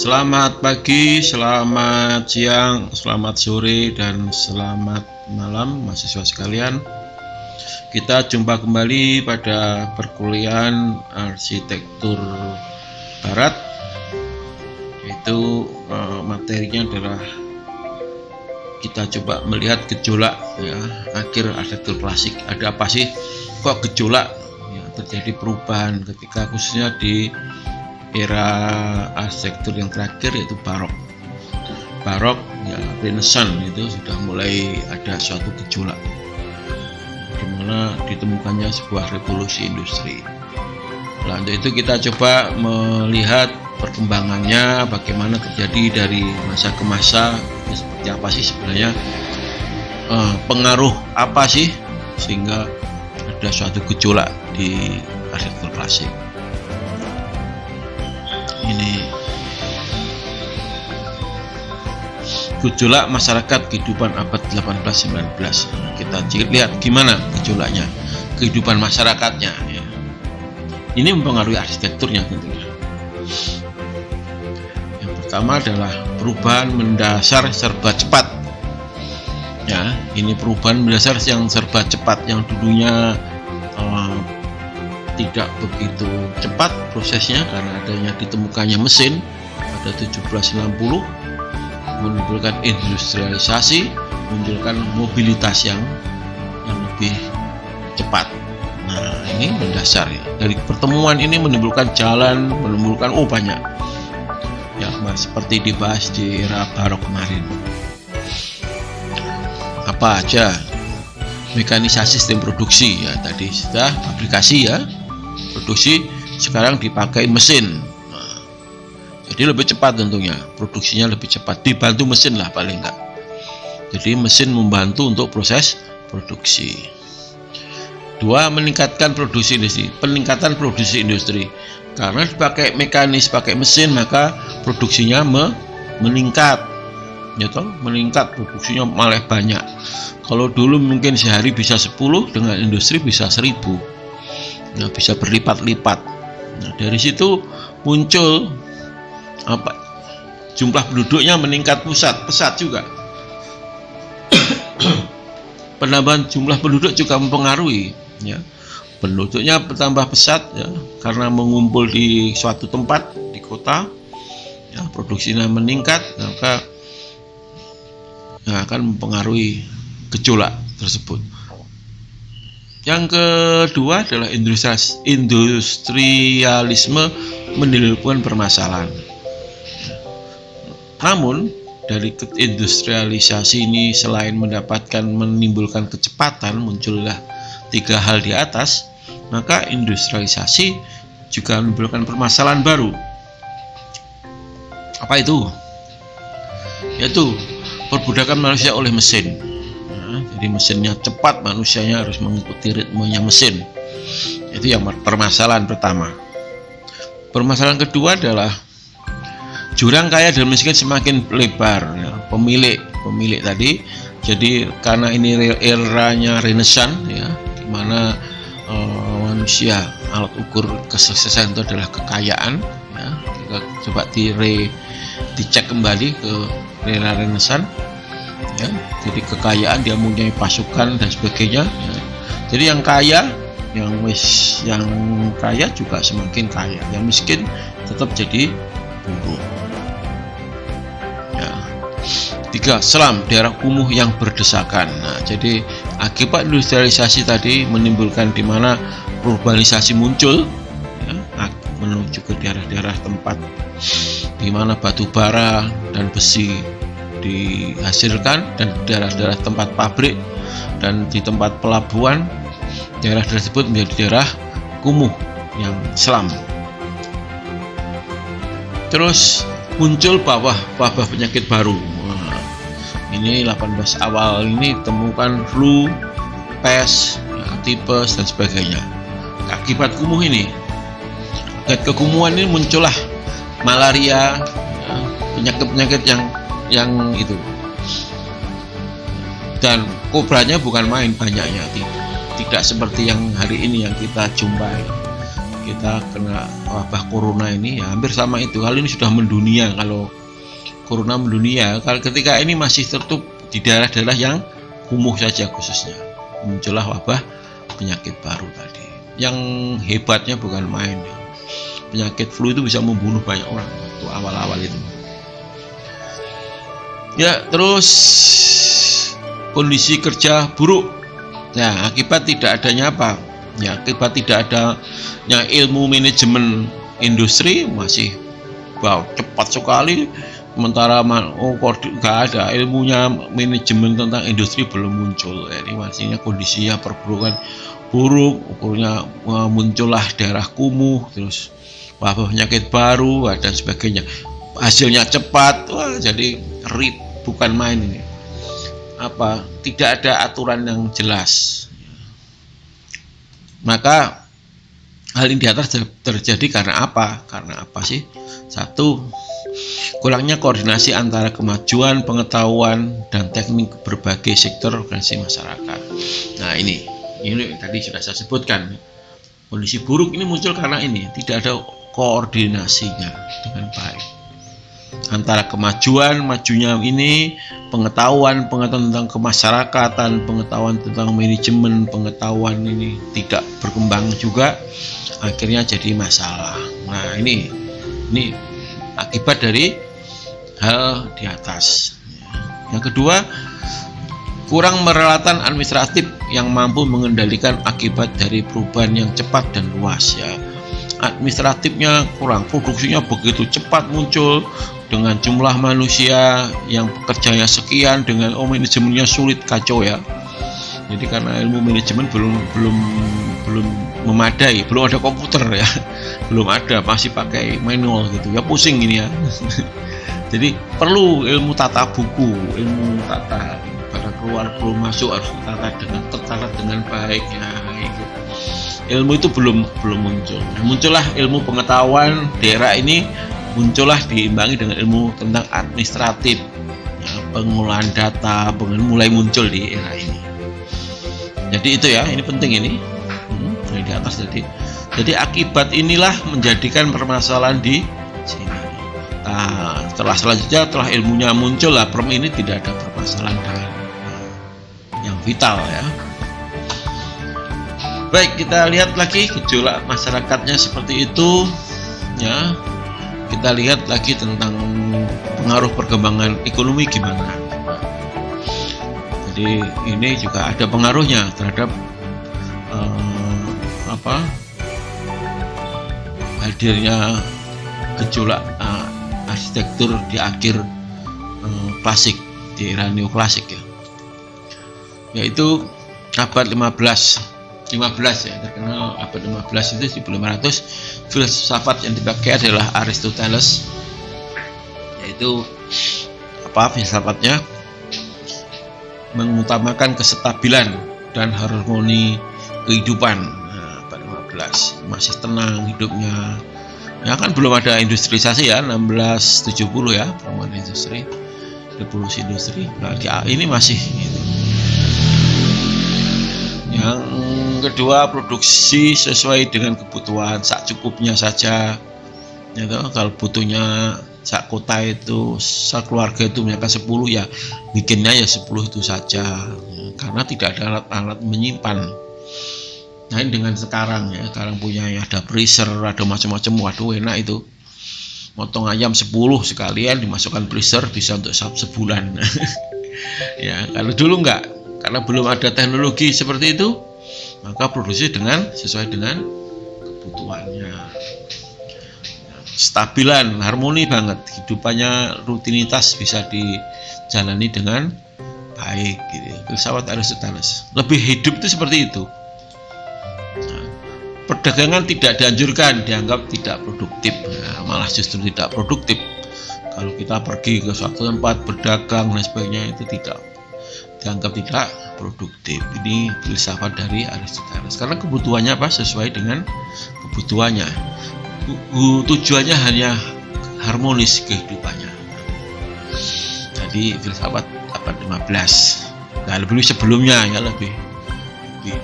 Selamat pagi, selamat siang, selamat sore, dan selamat malam mahasiswa sekalian. Kita jumpa kembali pada perkuliahan arsitektur barat, yaitu materinya adalah kita coba melihat gejolak ya, akhir arsitektur klasik. Ada apa sih kok gejolak ya, terjadi perubahan ketika khususnya di era arsitektur yang terakhir, yaitu barok ya, Renaissance itu sudah mulai ada suatu gejolak di mana ditemukannya sebuah revolusi industri. Nah, untuk itu kita coba melihat perkembangannya, bagaimana terjadi dari masa ke masa, seperti apa sih sebenarnya, pengaruh apa sih sehingga ada suatu gejolak di arsitektur klasik. Ini gejolak masyarakat kehidupan abad 18-19. Kita lihat gimana gejolaknya, kehidupan masyarakatnya ya. Ini mempengaruhi arsitekturnya tentunya. Yang pertama adalah perubahan mendasar serba cepat ya. Ini perubahan mendasar yang serba cepat, yang dulunya tidak begitu cepat prosesnya karena adanya ditemukannya mesin pada 1790, menimbulkan industrialisasi, munculkan mobilitas yang lebih cepat. Nah, ini mendasar ya. Dari pertemuan ini menimbulkan jalan, menimbulkan banyak ya, seperti dibahas di era barok kemarin. Apa aja? Mekanisasi sistem produksi ya, tadi sudah aplikasi ya. Produksi sekarang dipakai mesin, nah, jadi lebih cepat tentunya, produksinya lebih cepat, dibantu mesin lah paling enggak. Jadi mesin membantu untuk proses produksi. 2. Meningkatkan produksi industri. Peningkatan produksi industri karena dipakai mekanis, pakai mesin, maka produksinya meningkat ya toh, meningkat produksinya malah banyak. Kalau dulu mungkin sehari bisa 10, dengan industri bisa 1000. Nah, bisa berlipat-lipat. Nah, dari situ muncul jumlah penduduknya meningkat pesat juga. Penambahan jumlah penduduk juga mempengaruhi ya. Penduduknya bertambah pesat ya, karena mengumpul di suatu tempat di kota ya, produksinya meningkat, maka akan mempengaruhi gejolak tersebut. Yang kedua adalah industrialisme menimbulkan permasalahan. Namun dari industrialisasi ini selain menimbulkan kecepatan, muncullah 3 hal di atas, maka industrialisasi juga menimbulkan permasalahan baru. Apa itu? Yaitu perbudakan manusia oleh mesin. Jadi mesinnya cepat, manusianya harus mengikuti ritmenya mesin. Itu yang permasalahan pertama. Permasalahan kedua adalah jurang kaya dan miskin semakin lebar ya. Pemilik tadi. Jadi karena ini eranya Renaissance ya, di mana manusia alat ukur kesuksesan itu adalah kekayaan ya. Kita coba dicek kembali ke era Renaissance ya. Jadi kekayaan, dia mempunyai pasukan dan sebagainya ya. Jadi yang kaya juga semakin kaya, yang miskin tetap jadi buruh ya. 3. Selam, daerah kumuh yang berdesakan. Nah, jadi akibat industrialisasi tadi menimbulkan di mana urbanisasi muncul ya, menuju ke daerah-daerah tempat di mana batu bara dan besi dihasilkan, dan daerah-daerah tempat pabrik dan di tempat pelabuhan, daerah tersebut menjadi daerah kumuh yang selam. Terus muncul wabah penyakit baru. Nah, ini 18 awal ini ditemukan flu, pes, tipes dan sebagainya. Akibat kumuh ini, akibat kekumuhan ini muncullah malaria, penyakit-penyakit yang itu. Dan kobranya bukan main banyaknya, tidak seperti yang hari ini yang kita jumpai. Kita kena wabah corona ini ya hampir sama itu. Kali ini sudah mendunia. Kalau corona mendunia, kalau ketika ini masih tertutup di daerah-daerah yang kumuh saja khususnya, muncullah wabah penyakit baru tadi. Yang hebatnya bukan main ya. Penyakit flu itu bisa membunuh banyak orang waktu awal-awal itu. Ya, terus kondisi kerja buruk. Nah, akibat tidak adanya apa? Ya, akibat tidak adanya ilmu manajemen industri masih cepat sekali. Sementara nggak ada ilmunya manajemen tentang industri belum muncul. Ini maksudnya kondisinya perburukan buruk, ukurnya muncullah daerah kumuh, terus wabah penyakit baru dan sebagainya. Hasilnya cepat, wah jadi bukan main ini. Tidak ada aturan yang jelas. Maka hal ini di atas terjadi karena apa? Karena apa sih? Satu, kurangnya koordinasi antara kemajuan pengetahuan dan teknik berbagai sektor organisasi masyarakat. Nah ini tadi sudah saya sebutkan. Kondisi buruk ini muncul karena ini tidak ada koordinasinya dengan baik antara majunya ini pengetahuan tentang kemasyarakatan, pengetahuan tentang manajemen, pengetahuan ini tidak berkembang juga, akhirnya jadi masalah. Nah ini akibat dari hal di atas. Yang kedua, kurang peralatan administratif yang mampu mengendalikan akibat dari perubahan yang cepat dan luas ya. Administratifnya kurang, produksinya begitu cepat muncul dengan jumlah manusia yang pekerjanya sekian, dengan manajemennya sulit, kacau ya. Jadi karena ilmu manajemen belum memadai, belum ada komputer ya, belum ada, masih pakai manual gitu ya, pusing ini ya. Jadi perlu ilmu tata buku, ilmu tata pada keluar masuk harus tertata dengan baik ya. Gitu. Ilmu itu belum muncul. Nah, muncullah ilmu pengetahuan daerah ini, muncullah diimbangi dengan ilmu tentang administratif, ya, pengolahan data, mulai muncul di era ini. Jadi itu ya, ini penting ini di atas tadi. Jadi akibat inilah menjadikan permasalahan di sini. Nah, setelah ilmunya muncul lah, ini tidak ada permasalahan yang vital ya. Baik, kita lihat lagi gejolak masyarakatnya seperti itu ya. Kita lihat lagi tentang pengaruh perkembangan ekonomi gimana. Jadi ini juga ada pengaruhnya terhadap hadirnya gejolak arsitektur di akhir klasik, di era neoklasik ya. Yaitu abad 15 ya, terkenal abad 15 itu 1500 filsafat yang dipakai adalah Aristoteles, yaitu filsafatnya mengutamakan kestabilan dan harmoni kehidupan. Nah, abad 15 masih tenang hidupnya ya, kan belum ada industrialisasi ya, 1670 ya, perkembangan industri, revolusi industri. Nah, ini masih gitu. Yang kedua, produksi sesuai dengan kebutuhan, sak cukupnya saja ya, kalau butuhnya sak kota itu, sak keluarga itu mereka 10 ya, bikinnya ya 10 itu saja ya, karena tidak ada alat-alat menyimpan. Nah ini dengan sekarang ya, sekarang punya ya, ada freezer, ada macam-macam, waduh enak itu, motong ayam 10 sekalian dimasukkan freezer bisa untuk sebulan. Ya kalau dulu enggak, karena belum ada teknologi seperti itu, maka produksi sesuai dengan kebutuhannya, stabilan, harmoni banget hidupannya, rutinitas bisa dijalani dengan baik gitu. Filsafat Aristoteles, lebih hidup itu seperti itu. Nah, perdagangan tidak dianjurkan, dianggap tidak produktif, nah, malah justru tidak produktif. Kalau kita pergi ke suatu tempat berdagang dan sebagainya, itu dianggap tidak produktif. Ini filsafat dari Aristoteles, karena kebutuhannya sesuai dengan kebutuhannya, tujuannya hanya harmonis kehidupannya. Jadi filsafat abad 15. Nah lebih sebelumnya ya, lebih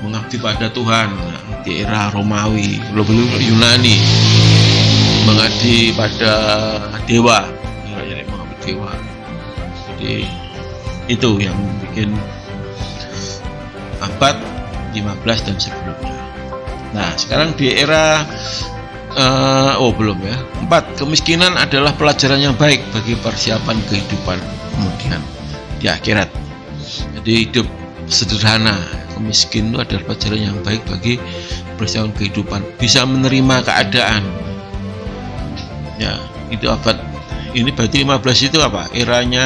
mengabdi pada Tuhan. Nah, di era Romawi, belum Yunani, mengabdi pada dewa, jadi mengabdi dewa. Jadi itu yang bikin abad 15 dan sebelumnya. Nah, sekarang di era belum ya. 4. Kemiskinan adalah pelajaran yang baik bagi persiapan kehidupan kemudian di akhirat. Jadi hidup sederhana, miskin itu adalah pelajaran yang baik bagi persiapan kehidupan, bisa menerima keadaan. Ya, itu abad ini berarti 15 itu apa? Eranya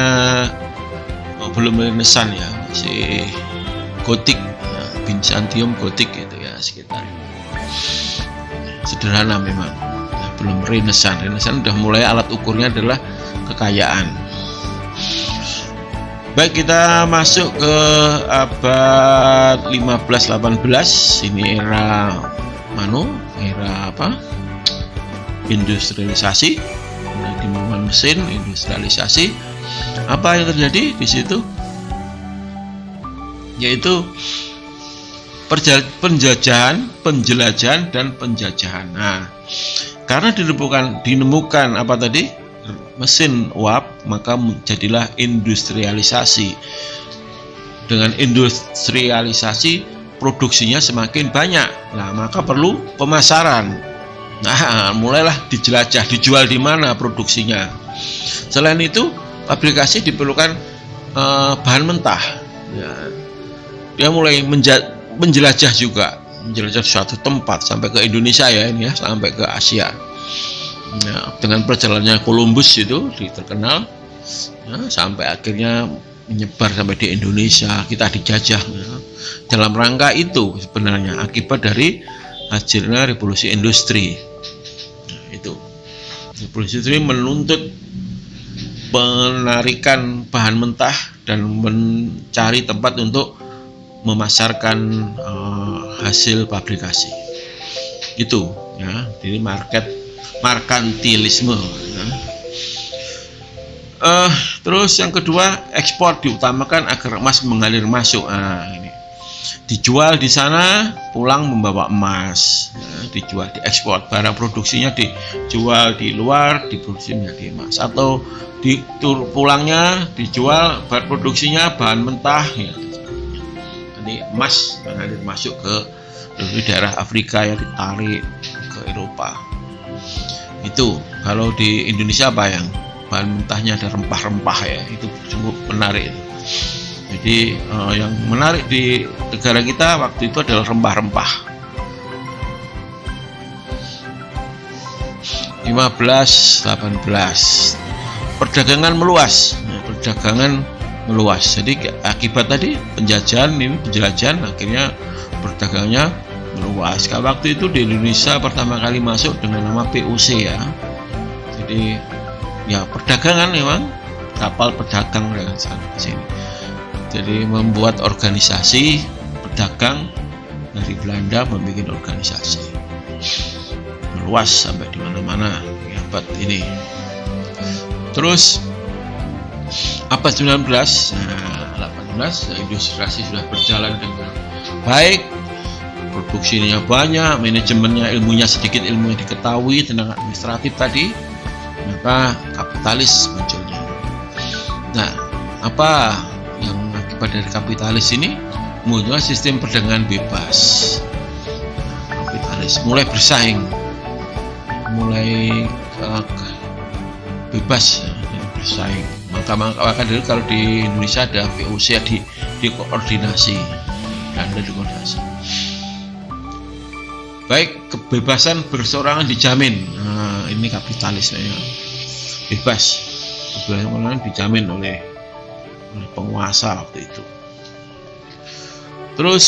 belum Renaissance ya, masih gotik, ya, Byzantium gotik gitu ya, sekitar sederhana memang ya, belum Renaissance. Renaissance udah mulai alat ukurnya adalah kekayaan. Baik, kita masuk ke abad 15-18. Ini era era apa? Industrialisasi, dimulai mesin, industrialisasi. Apa yang terjadi di situ? Yaitu penjelajahan dan penjajahan. Nah, karena dinemukan apa tadi? Mesin uap, maka jadilah industrialisasi. Dengan industrialisasi, produksinya semakin banyak. Nah, maka perlu pemasaran. Nah, mulailah dijelajah, dijual di mana produksinya. Selain itu, aplikasi diperlukan bahan mentah. Ya, dia mulai menjelajah juga, menjelajah suatu tempat sampai ke Indonesia ya, ini ya, sampai ke Asia. Nah, dengan perjalanannya Columbus itu terkenal, ya, sampai akhirnya menyebar sampai di Indonesia, kita dijajah. Ya. Dalam rangka itu sebenarnya akibat dari hasilnya revolusi industri. Nah, itu revolusi industri menuntut penarikan bahan mentah dan mencari tempat untuk memasarkan hasil pabrikasi. Itu ya, jadi merkantilisme ya. Terus yang kedua, ekspor diutamakan agar emas mengalir masuk. Nah, ini dijual di sana, pulang membawa emas ya, dijual, diekspor, barang produksinya dijual di luar, diproduksi menjadi emas, atau pulangnya dijual, barang produksinya bahan mentah ya. Jadi emas mengalir masuk ke daerah Afrika yang ditarik ke Eropa. Itu kalau di Indonesia apa yang bahan mentahnya ada rempah-rempah ya, itu cukup menarik. Jadi yang menarik di negara kita waktu itu adalah rempah-rempah. 15-18 perdagangan meluas. Jadi akibat tadi penjelajahan akhirnya perdagangannya meluas. Kalau waktu itu di Indonesia pertama kali masuk dengan nama POC ya. Jadi ya perdagangan memang, kapal pedagang dengan sana sini. Jadi membuat organisasi pedagang dari Belanda, membuat organisasi meluas sampai di mana-mana ya, abad ini. Terus abad 19, 18, industrialisasi sudah berjalan dengan baik, produksinya banyak, manajemennya, ilmunya sedikit, ilmu yang diketahui tentang administratif tadi, maka kapitalis munculnya. Nah, apa yang akibat dari kapitalis ini? Munculnya sistem perdagangan bebas. Kapitalis mulai bersaing, mulai bebas ya, bersaing. Maka dari kalau di Indonesia ada VOC di koordinasi dan ada koordinasi. Baik, kebebasan berseorangan dijamin. Nah, ini kapitalisme ya. Bebas, kebebasan dijamin oleh penguasa waktu itu. Terus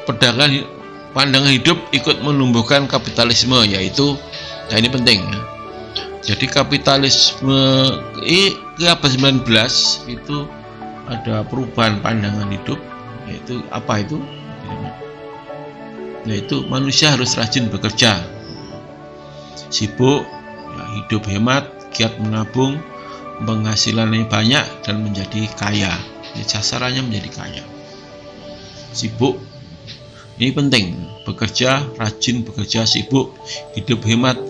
pandangan hidup ikut menumbuhkan kapitalisme, yaitu ya ini penting ya. Jadi kapitalisme ke abad 19 itu ada perubahan pandangan hidup, yaitu apa itu? Yaitu manusia harus rajin bekerja, sibuk, ya, hidup hemat, giat menabung, penghasilannya banyak dan menjadi kaya. Ini sasarannya menjadi kaya. Sibuk, Ini penting, bekerja rajin, bekerja sibuk, hidup hemat.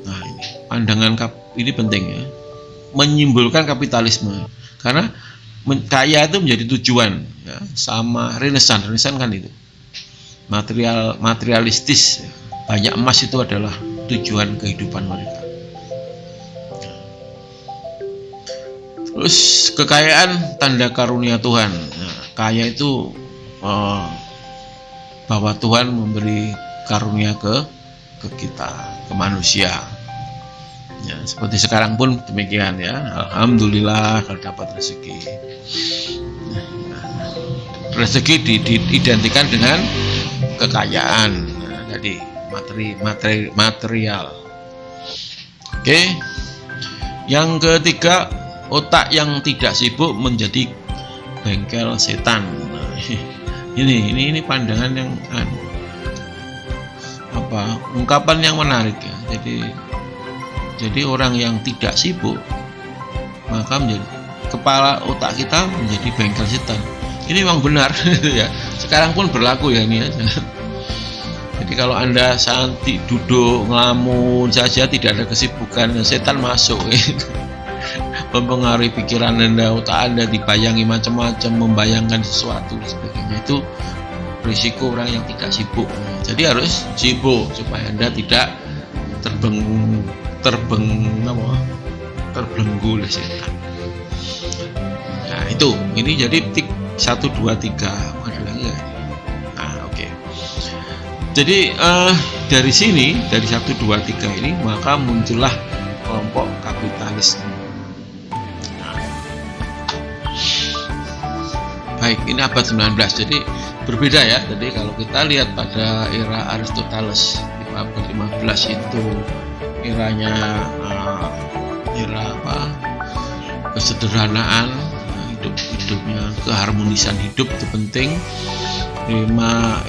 Nah, ini pandangan ini penting ya, menyimpulkan kapitalisme, karena kaya itu menjadi tujuan ya, sama Renaissance kan itu materialistis, banyak emas itu adalah tujuan kehidupan mereka. Terus kekayaan tanda karunia Tuhan. Nah, kaya itu bahwa Tuhan memberi karunia ke kita, ke manusia. Ya, seperti sekarang pun demikian ya. Alhamdulillah kalau dapat rezeki. Rezeki diidentikan dengan kekayaan. Nah, jadi material. Oke. Yang ketiga, otak yang tidak sibuk menjadi bengkel setan. Nah, ini pandangan yang ungkapan yang menarik ya. Jadi orang yang tidak sibuk maka menjadi kepala otak kita menjadi bengkel setan. Ini memang benar ya. Sekarang pun berlaku ya ini ya. Jadi kalau Anda saat duduk ngelamun saja tidak ada kesibukan, setan masuk mempengaruhi pikiran Anda, otak Anda dibayangi macam-macam, membayangkan sesuatu dan sebagainya. Itu risiko orang yang tidak sibuk. Jadi harus sibuk supaya Anda tidak terbelenggu oleh setan. Nah, ini jadi 1, 2, 3 ada lagi ya. Nah, oke. Jadi dari sini, dari 1, 2, 3 ini maka muncullah kelompok kapitalis. Baik, ini abad 19. Jadi berbeda ya. Jadi kalau kita lihat pada era Aristoteles di abad 15 itu eranya kesederhanaan, hidupnya, keharmonisan hidup itu penting.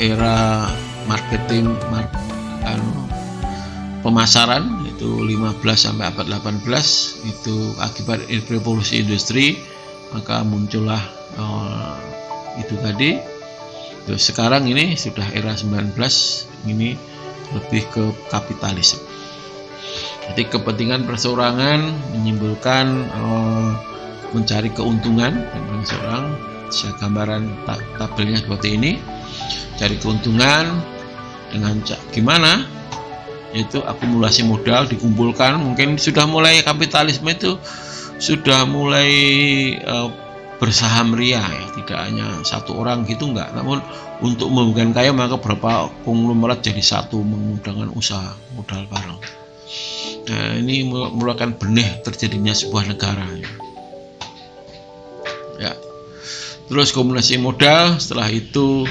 Era marketing, pemasaran itu 15 sampai abad 18 itu akibat revolusi industri, maka muncullah itu tadi. Terus sekarang ini sudah era 19, ini lebih ke kapitalisme. Jadi kepentingan perseorangan menyimpulkan mencari keuntungan dan seorang. Saya gambaran tabelnya seperti ini. Cari keuntungan dengan gimana? Yaitu akumulasi modal dikumpulkan. Mungkin sudah mulai kapitalisme itu sudah mulai bersaham ria ya, tidak hanya satu orang gitu enggak, namun untuk membuat kaya maka beberapa konglomerat jadi satu menggunakan usaha modal bareng. Nah, ini merupakan benih terjadinya sebuah negara ya. Terus kombinasi modal, setelah itu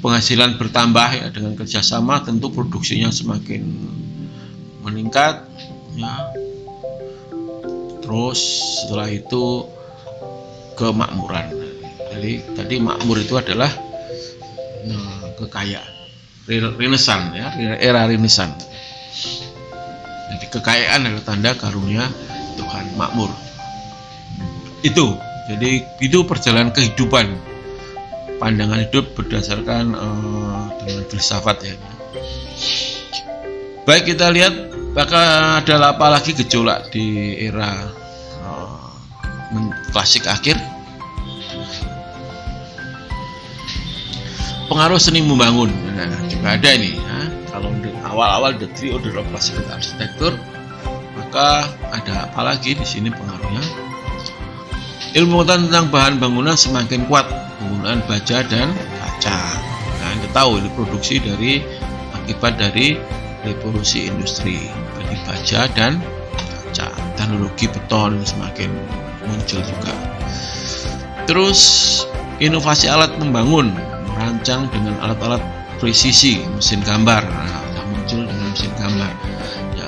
penghasilan bertambah ya, dengan kerjasama tentu produksinya semakin meningkat ya. Terus setelah itu kemakmuran. Jadi tadi makmur itu adalah kekayaan. Renaissance ya, era Renaissance. Jadi kekayaan adalah tanda karunia Tuhan, makmur. Itu. Jadi itu perjalanan kehidupan, pandangan hidup berdasarkan dengan filsafat ya. Baik, kita lihat maka ada apa lagi gejolak di era klasik akhir. Pengaruh seni membangun. Nah, juga ada ini ya. Kalau di awal-awal the three order of classical architecture, maka ada apa lagi di sini pengaruhnya? Ilmu tentang bahan bangunan semakin kuat, penggunaan baja dan kaca. Nah, Anda tahu ini produksi dari akibat dari revolusi industri, jadi baja dan kaca. Teknologi beton semakin muncul juga. Terus inovasi alat membangun, merancang dengan alat-alat presisi, mesin gambar. Nah, muncul dengan mesin gambar. Ya,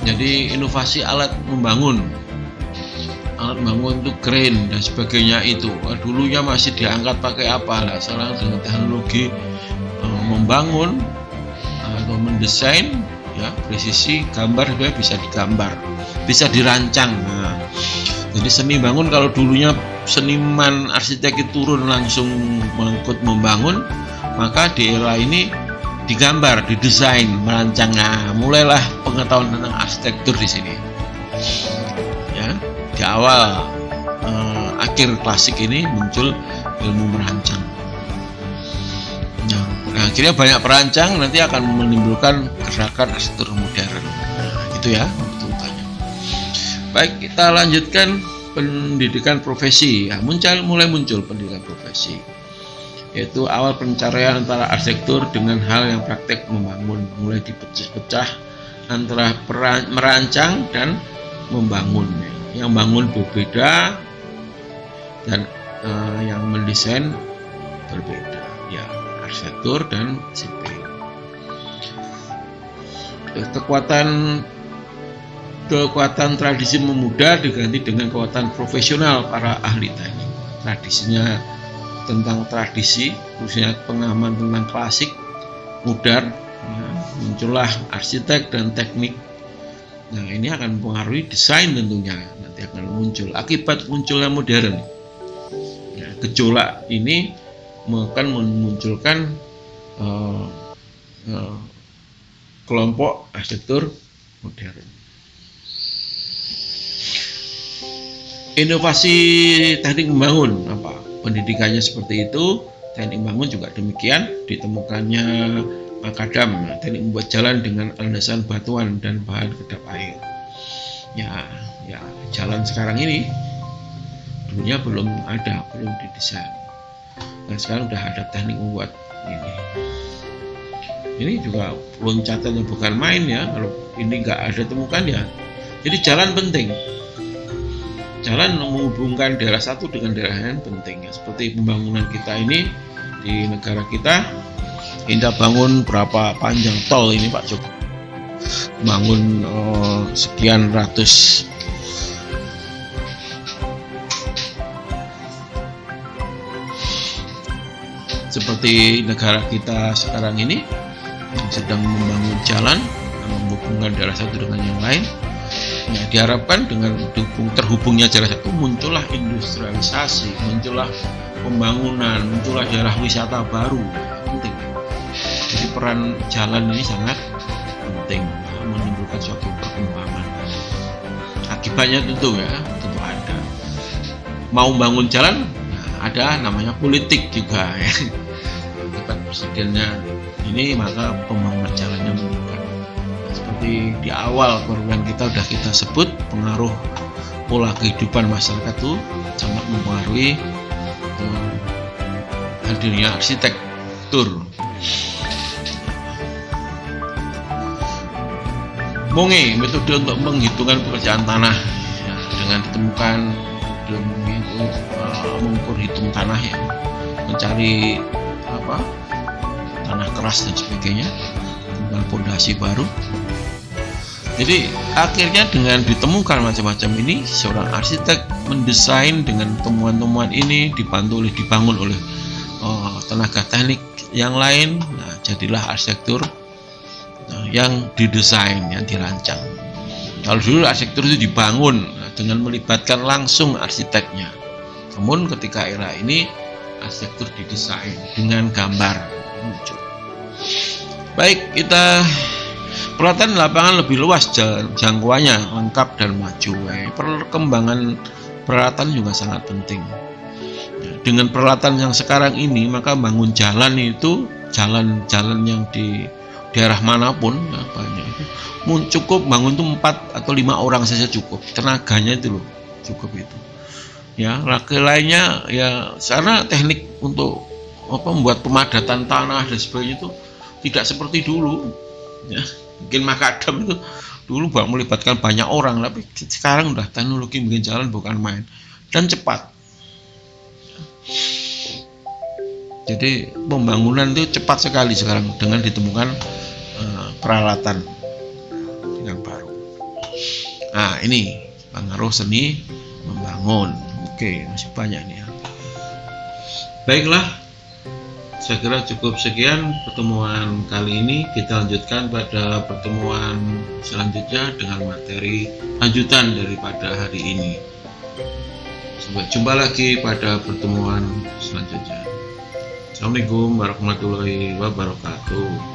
jadi inovasi alat membangun itu keren dan sebagainya itu. Dulunya masih diangkat pakai apa lah, sekarang dengan teknologi membangun atau mendesain ya, presisi gambar juga bisa digambar, bisa dirancang. Nah, jadi seni bangun, kalau dulunya seniman arsitek turun langsung mengikut membangun, maka di era ini digambar, didesain, merancang. Nah, mulailah pengetahuan tentang arsitektur di sini. Ya, di awal akhir klasik ini muncul ilmu merancang. Nah, akhirnya banyak perancang nanti akan menimbulkan gerakan arsitektur modern. Nah, itu ya urutannya. Baik, kita lanjutkan pendidikan profesi. Nah, mulai muncul pendidikan profesi, yaitu awal pencarian antara arsitektur dengan hal yang praktek membangun, mulai dipecah-pecah antara merancang dan membangun. Yang bangun berbeda dan yang mendesain berbeda, ya, arsitektur dan sipil. Kekuatan tradisi memudah diganti dengan kekuatan profesional para ahli teknik. Tradisinya tentang tradisi, khususnya pengaman tentang klasik, modern, ya, muncullah arsitek dan teknik. Nah, ini akan mempengaruhi desain tentunya, nanti akan muncul akibat munculnya modern. Ya, gejolak ini akan memunculkan kelompok arsitektur modern. Inovasi teknik membangun, apa pendidikannya seperti itu. Teknik membangun juga demikian, ditemukannya makadam, teknik membuat jalan dengan landasan batuan dan bahan kedap air. Ya, jalan sekarang ini dulunya belum ada, belum didesain. Nah, sekarang udah ada teknik membuat ini. Ini juga loncatannya bukan main ya. Kalau ini nggak ada temukan ya. Jadi jalan penting. Jalan menghubungkan daerah satu dengan daerah lain penting ya. Seperti pembangunan kita ini di negara kita, kita bangun berapa panjang tol ini Pak Joko, bangun sekian ratus seperti negara kita sekarang ini sedang membangun jalan menghubungkan daerah satu dengan yang lain. Nah, diharapkan dengan terhubungnya jalan satu muncullah industrialisasi, muncullah pembangunan, muncullah daerah wisata baru. Penting. Jadi peran jalan ini sangat penting menimbulkan suatu perkembangan. Akibatnya tentu ada. Mau bangun jalan, nah, ada namanya politik juga ya. Akibat presidennya ini maka pembangunan jalannya meningkat. Seperti di awal program kita sudah kita sebut, pengaruh pola kehidupan masyarakat itu sangat mempengaruhi hadirnya arsitektur. Monge, metode untuk menghitungkan pekerjaan tanah ya, dengan ditemukan mengukur hitung tanah ya, mencari tanah keras dan sebagainya, tentang fondasi baru. Jadi akhirnya dengan ditemukan macam-macam ini, seorang arsitek mendesain dengan temuan-temuan ini dibangun oleh tenaga teknik yang lain. Nah, jadilah arsitektur yang didesain, yang dirancang. Kalau dulu arsitektur itu dibangun dengan melibatkan langsung arsiteknya. Namun ketika era ini arsitektur didesain dengan gambar muncul. Baik, kita peralatan lapangan lebih luas jangkauannya, lengkap dan maju. Perkembangan peralatan juga sangat penting. Dengan peralatan yang sekarang ini, maka bangun jalan itu, jalan-jalan yang di daerah manapun ya, banyak itu cukup bangun itu 4 atau 5 orang saja cukup, tenaganya itu loh cukup itu ya. Laki lainnya ya, karena teknik untuk membuat pemadatan tanah dan sebagainya itu tidak seperti dulu ya. Mungkin makadam itu dulu melibatkan banyak orang, tapi sekarang udah teknologi bikin jalan bukan main dan cepat. Jadi pembangunan itu cepat sekali sekarang dengan ditemukan peralatan yang baru. Nah, ini pengaruh seni membangun. Oke, masih banyak nih ya. Baiklah, saya kira cukup sekian pertemuan kali ini. Kita lanjutkan pada pertemuan selanjutnya dengan materi lanjutan daripada hari ini. Sampai jumpa lagi pada pertemuan selanjutnya. Assalamualaikum warahmatullahi wabarakatuh.